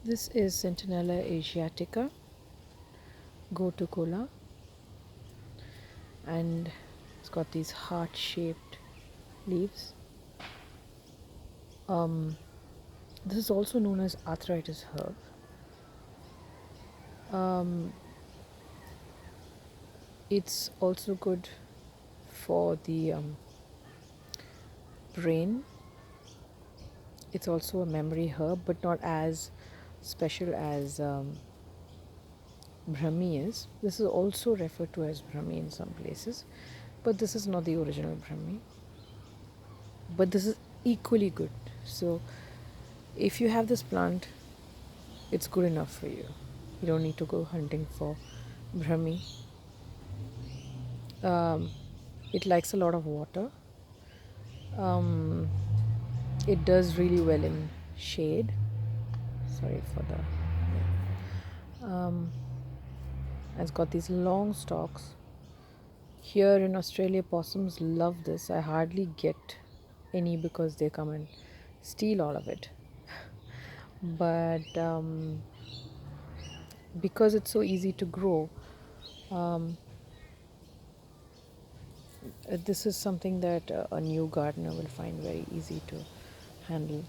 This is Centella Asiatica, Gotu Kola, and it's got these heart-shaped leaves. This is also known as arthritis herb. It's also good for the brain. It's also a memory herb, but not as special as Brahmi is. This is also referred to as Brahmi in some places, but this is not the original Brahmi. But this is equally good. So if you have this plant, it's good enough for you. You don't need to go hunting for Brahmi. It likes a lot of water. It does really well in shade. Sorry for the. It's got these long stalks. Here in Australia, possums love this. I hardly get any because they come and steal all of it. But because it's so easy to grow, this is something that a new gardener will find very easy to handle.